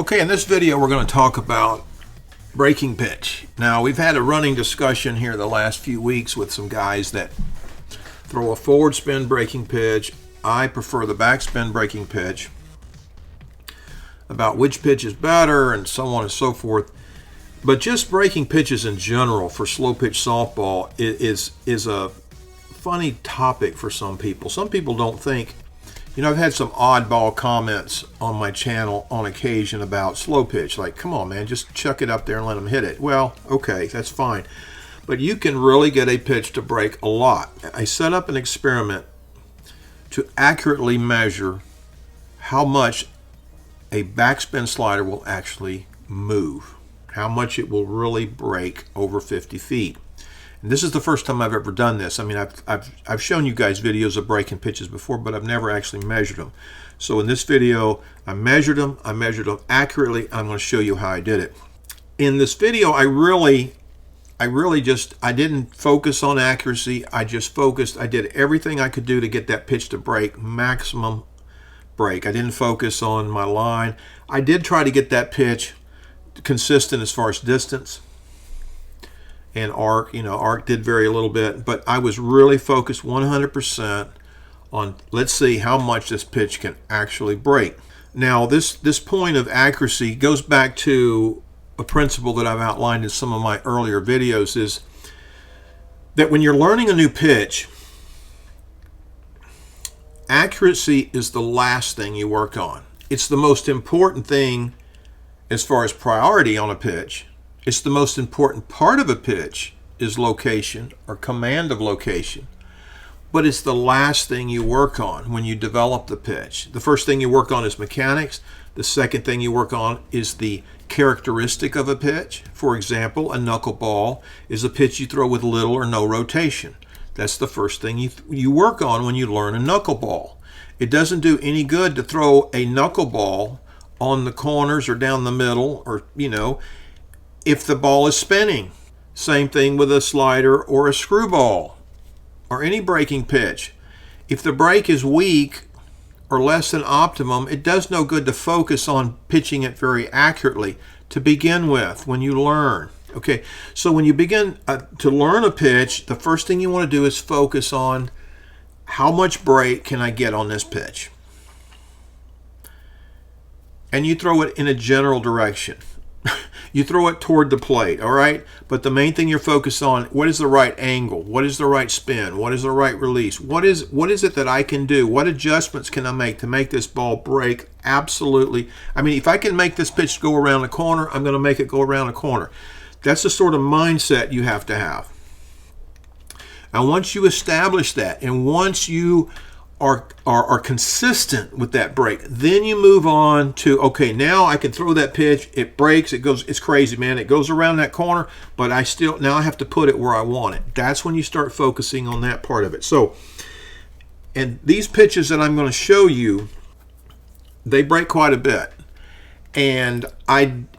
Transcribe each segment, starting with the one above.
Okay, in this video we're going to talk about breaking pitch. Now, we've had a running discussion here the last few weeks with some guys that throw a forward spin breaking pitch. I prefer the backspin breaking pitch, about which pitch is better and so on and so forth. But just breaking pitches in general for slow pitch softball is a funny topic for some people. Some people don't think, I've had some oddball comments on my channel on occasion about slow pitch. Like, come on, man, just chuck it up there and let them hit it. Well, okay, that's fine. But you can really get a pitch to break a lot. I set up an experiment to accurately measure how much a backspin slider will actually move, how much it will really break over 50 feet. And this is the first time I've ever done this. I mean, I've shown you guys videos of breaking pitches before, but I've never actually measured them. So in this video, I measured them accurately. I'm going to show you how I did it. In this video, I didn't focus on accuracy. I did everything I could do to get that pitch to break, maximum break. I didn't focus on my line. I did try to get that pitch consistent as far as distance and arc. Arc did vary a little bit, but I was really focused 100% on, let's see how much this pitch can actually break. Now, this point of accuracy goes back to a principle that I've outlined in some of my earlier videos, is that when you're learning a new pitch, accuracy is the last thing you work on. It's the most important thing as far as priority on a pitch. It's the most important part of a pitch is location or command of location. But it's the last thing you work on when you develop the pitch. The first thing you work on is mechanics. The second thing you work on is the characteristic of a pitch. For example, a knuckleball is a pitch you throw with little or no rotation. That's the first thing you work on when you learn a knuckleball. It doesn't do any good to throw a knuckleball on the corners or down the middle, or if the ball is spinning. Same thing with a slider or a screwball or any breaking pitch. If the break is weak or less than optimum, it does no good to focus on pitching it very accurately to begin with when you learn. Okay, so when you begin to learn a pitch, the first thing you want to do is focus on how much break can I get on this pitch. And you throw it in a general direction. You throw it toward the plate, all right? But the main thing you're focused on, what is the right angle? What is the right spin? What is the right release? What is it that I can do? What adjustments can I make to make this ball break? Absolutely. I mean, if I can make this pitch go around the corner, I'm going to make it go around the corner. That's the sort of mindset you have to have. And once you establish that, and once you are consistent with that break, then you move on to, okay, now I can throw that pitch, it breaks, it's crazy, man, it goes around that corner, but now I have to put it where I want it. That's when you start focusing on that part of it. So, and these pitches that I'm going to show you, they break quite a bit. And I'm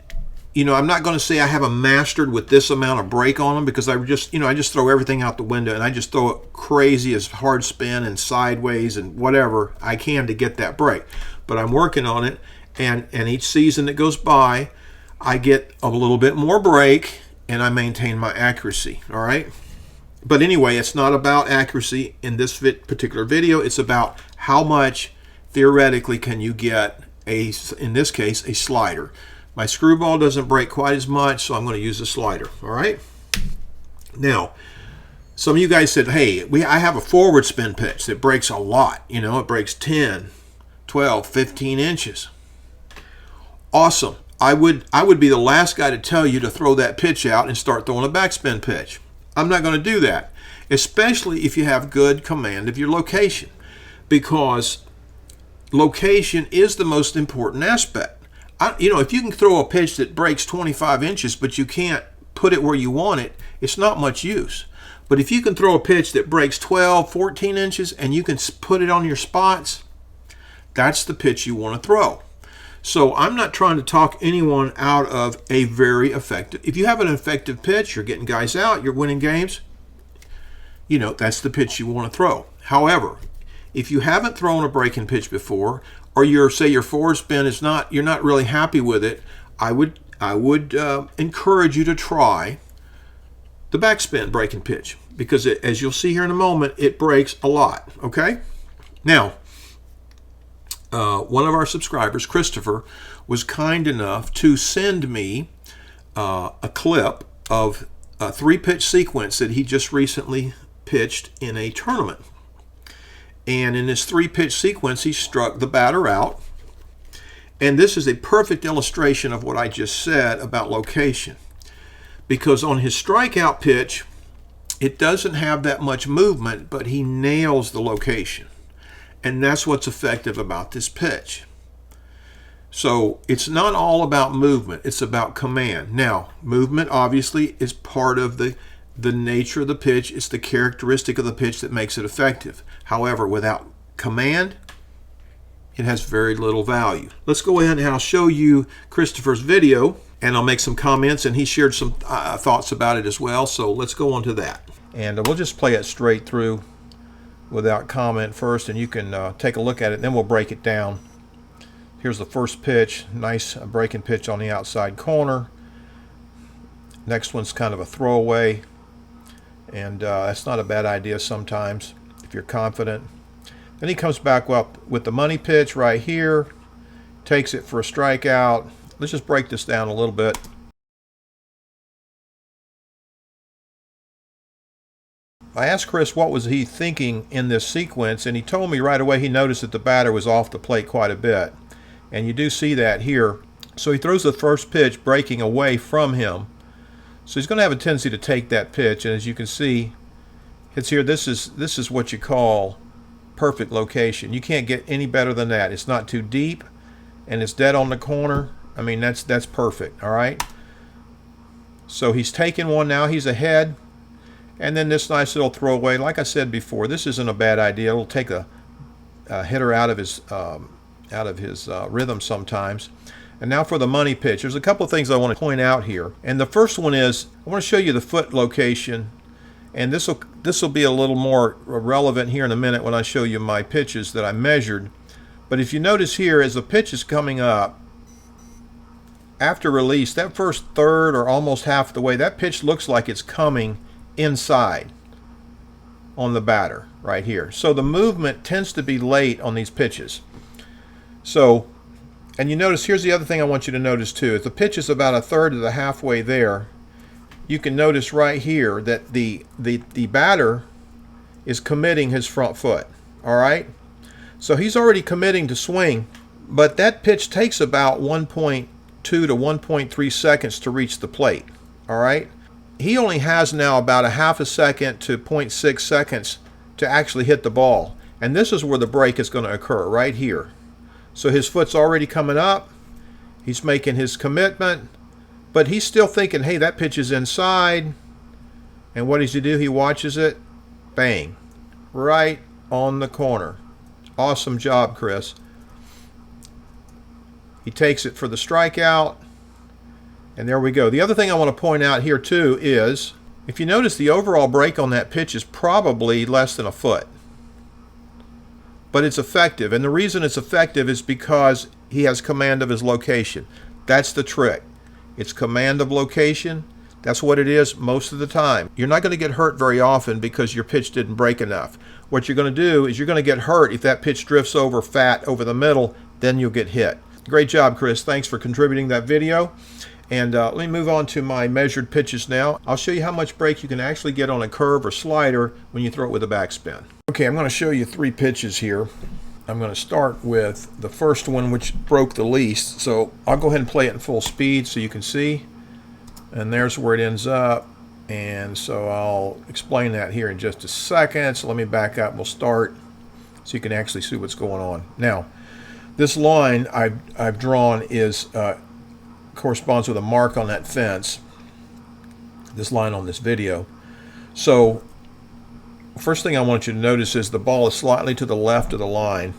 not going to say I have them mastered with this amount of break on them, because I just throw everything out the window and I just throw it crazy as hard spin and sideways and whatever I can to get that break. But I'm working on it, and each season that goes by, I get a little bit more break and I maintain my accuracy, all right? But anyway, it's not about accuracy in this particular video. It's about how much theoretically can you get in this case, a slider. My screwball doesn't break quite as much, so I'm going to use a slider, all right? Now, some of you guys said, hey, I have a forward spin pitch that breaks a lot. It breaks 10, 12, 15 inches. Awesome. I would be the last guy to tell you to throw that pitch out and start throwing a backspin pitch. I'm not going to do that, especially if you have good command of your location, because location is the most important aspect. If you can throw a pitch that breaks 25 inches, but you can't put it where you want it, it's not much use. But if you can throw a pitch that breaks 12, 14 inches, and you can put it on your spots, that's the pitch you want to throw. So I'm not trying to talk anyone out of a very effective. If you have an effective pitch, you're getting guys out, you're winning games, that's the pitch you want to throw. However, if you haven't thrown a breaking pitch before, or say your forward spin is not, you're not really happy with it, I would encourage you to try the backspin break and pitch, because as you'll see here in a moment, it breaks a lot. Okay. Now, one of our subscribers, Christopher, was kind enough to send me a clip of a 3-pitch sequence that he just recently pitched in a tournament. And in this 3-pitch sequence, he struck the batter out. And this is a perfect illustration of what I just said about location. Because on his strikeout pitch, it doesn't have that much movement, but he nails the location. And that's what's effective about this pitch. So it's not all about movement, it's about command. Now, movement obviously is part of the nature of the pitch. It's the characteristic of the pitch that makes it effective. However, without command, it has very little value. Let's go ahead and I'll show you Christopher's video, and I'll make some comments, and he shared some thoughts about it as well. So let's go on to that. And we'll just play it straight through without comment first, and you can take a look at it, and then we'll break it down. Here's the first pitch, nice breaking pitch on the outside corner. Next one's kind of a throwaway, and that's not a bad idea sometimes if you're confident. Then he comes back up with the money pitch right here, takes it for a strikeout. Let's just break this down a little bit. I asked Chris what was he thinking in this sequence, and he told me right away he noticed that the batter was off the plate quite a bit. And you do see that here. So he throws the first pitch breaking away from him. So he's going to have a tendency to take that pitch, and as you can see, it's here. This is what you call perfect location. You can't get any better than that. It's not too deep, and it's dead on the corner. I mean, that's perfect. All right. So he's taking one now. He's ahead. And then this nice little throwaway. Like I said before, this isn't a bad idea. It'll take a hitter out of his rhythm sometimes. And now for the money pitch. There's a couple of things I want to point out here. And the first one is I want to show you the foot location. And this will be a little more relevant here in a minute when I show you my pitches that I measured. But if you notice here, as the pitch is coming up, after release, that first third or almost half the way, that pitch looks like it's coming inside on the batter right here. So the movement tends to be late on these pitches. So, and you notice, here's the other thing I want you to notice too. If the pitch is about a third of the halfway there, you can notice right here that the batter is committing his front foot. All right? So he's already committing to swing, but that pitch takes about 1.2 to 1.3 seconds to reach the plate. All right? He only has now about a half a second to 0.6 seconds to actually hit the ball. And this is where the break is going to occur, right here. So his foot's already coming up. He's making his commitment. But he's still thinking, hey, that pitch is inside. And what does he do? He watches it. Bang. Right on the corner. Awesome job, Chris. He takes it for the strikeout. And there we go. The other thing I want to point out here too is, if you notice, the overall break on that pitch is probably less than a foot. But it's effective. And the reason it's effective is because he has command of his location. That's the trick. It's command of location. That's what it is most of the time. You're not going to get hurt very often because your pitch didn't break enough. What you're going to do is you're going to get hurt if that pitch drifts over fat over the middle, then you'll get hit. Great job, Chris. Thanks for contributing that video. And let me move on to my measured pitches now. I'll show you how much break you can actually get on a curve or slider when you throw it with a backspin. Okay, I'm going to show you 3 pitches here. I'm going to start with the first one, which broke the least. So I'll go ahead and play it in full speed so you can see. And there's where it ends up. And so I'll explain that here in just a second. So let me back up. We'll start so you can actually see what's going on. Now, this line I've drawn is corresponds with a mark on that fence. This line on this video. So first thing I want you to notice is the ball is slightly to the left of the line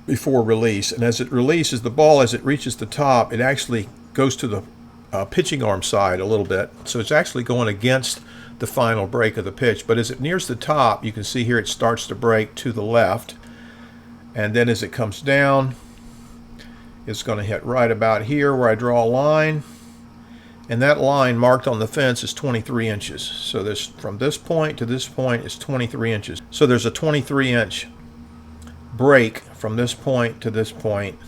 before release. And as it releases, the ball, as it reaches the top, it actually goes to the pitching arm side a little bit. So it's actually going against the final break of the pitch. But as it nears the top, you can see here it starts to break to the left. And then as it comes down, it's going to hit right about here where I draw a line. And that line marked on the fence is 23 inches. So this, from this point to this point is 23 inches. So there's a 23-inch break from this point to this point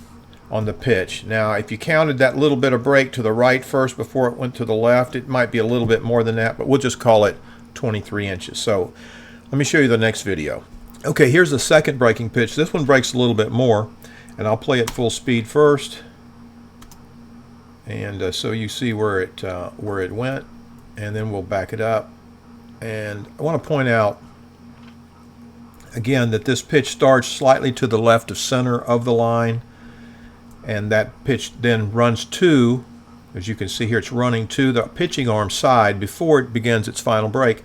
on the pitch. Now, if you counted that little bit of break to the right first before it went to the left, it might be a little bit more than that, but we'll just call it 23 inches. So let me show you the next video. Okay, here's the second breaking pitch. This one breaks a little bit more, and I'll play it full speed first. And so you see where it went, and then we'll back it up. And I want to point out again that this pitch starts slightly to the left of center of the line, and that pitch then runs to, as you can see here, it's running to the pitching arm side before it begins its final break.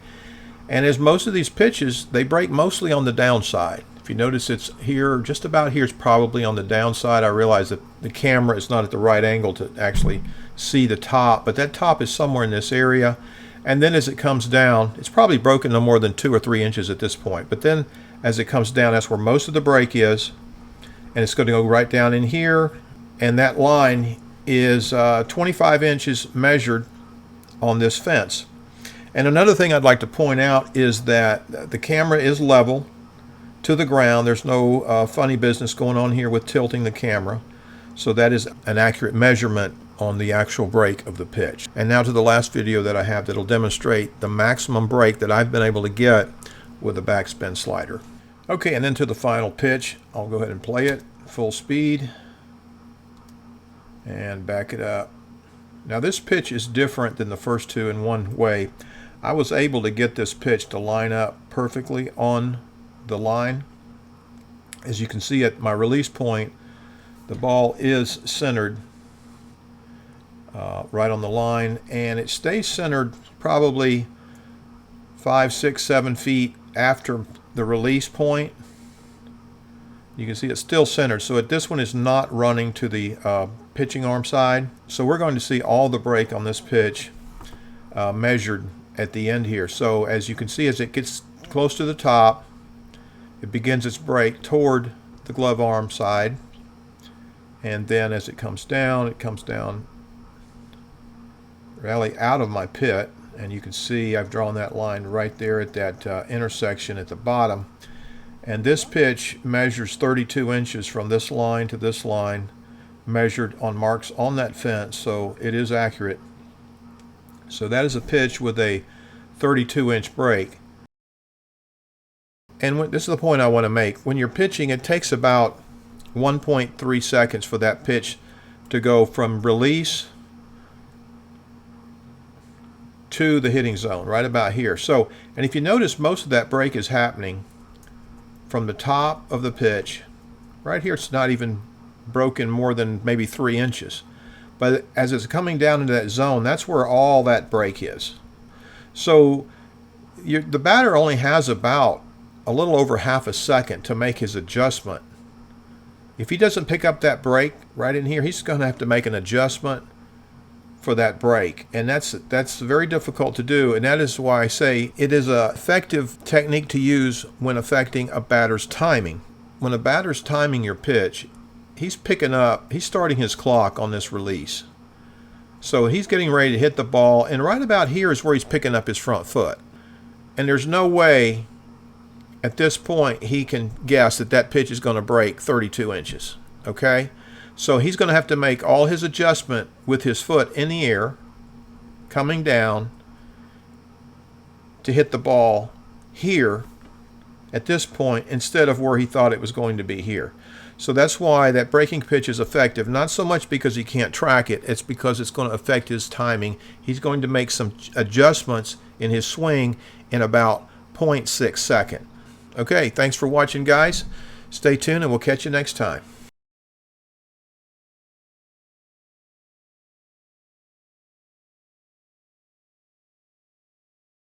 And as most of these pitches, they break mostly on the downside. If you notice, it's here, just about here is probably on the downside. I realize that the camera is not at the right angle to actually see the top, but that top is somewhere in this area. And then as it comes down, it's probably broken no more than 2 or 3 inches at this point. But then as it comes down, that's where most of the break is. And it's going to go right down in here. And that line is 25 inches measured on this fence. And another thing I'd like to point out is that the camera is level to the ground. There's no funny business going on here with tilting the camera. So that is an accurate measurement on the actual break of the pitch. And now to the last video that I have that'll demonstrate the maximum break that I've been able to get with a backspin slider. Okay, and then to the final pitch. I'll go ahead and play it full speed and back it up. Now this pitch is different than the first two in one way. I was able to get this pitch to line up perfectly on the line. As you can see at my release point, the ball is centered right on the line, and it stays centered probably 5, 6, 7 feet after the release point. You can see it's still centered, so this one is not running to the pitching arm side. So we're going to see all the break on this pitch measured at the end here. So as you can see, as it gets close to the top, it begins its break toward the glove arm side, and then as it comes down really out of my pit, and you can see I've drawn that line right there at that intersection at the bottom. And this pitch measures 32 inches from this line to this line, measured on marks on that fence, so it is accurate. So that is a pitch with a 32-inch break. And this is the point I want to make. When you're pitching, it takes about 1.3 seconds for that pitch to go from release to the hitting zone, right about here. So, and if you notice, most of that break is happening from the top of the pitch. Right here, it's not even broken more than maybe 3 inches. But as it's coming down into that zone, that's where all that break is. So the batter only has about a little over half a second to make his adjustment. If he doesn't pick up that break right in here, he's going to have to make an adjustment for that break, and that's very difficult to do. And that is why I say it is an effective technique to use when affecting a batter's timing. When a batter's timing your pitch, he's starting his clock on this release. So he's getting ready to hit the ball, and right about here is where he's picking up his front foot. And there's no way at this point he can guess that that pitch is going to break 32 inches. Okay? So he's going to have to make all his adjustment with his foot in the air, coming down, to hit the ball here at this point instead of where he thought it was going to be here. So that's why that breaking pitch is effective, not so much because he can't track it, it's because it's going to affect his timing. He's going to make some adjustments in his swing in about 0.6 seconds. Okay, thanks for watching, guys. Stay tuned and we'll catch you next time.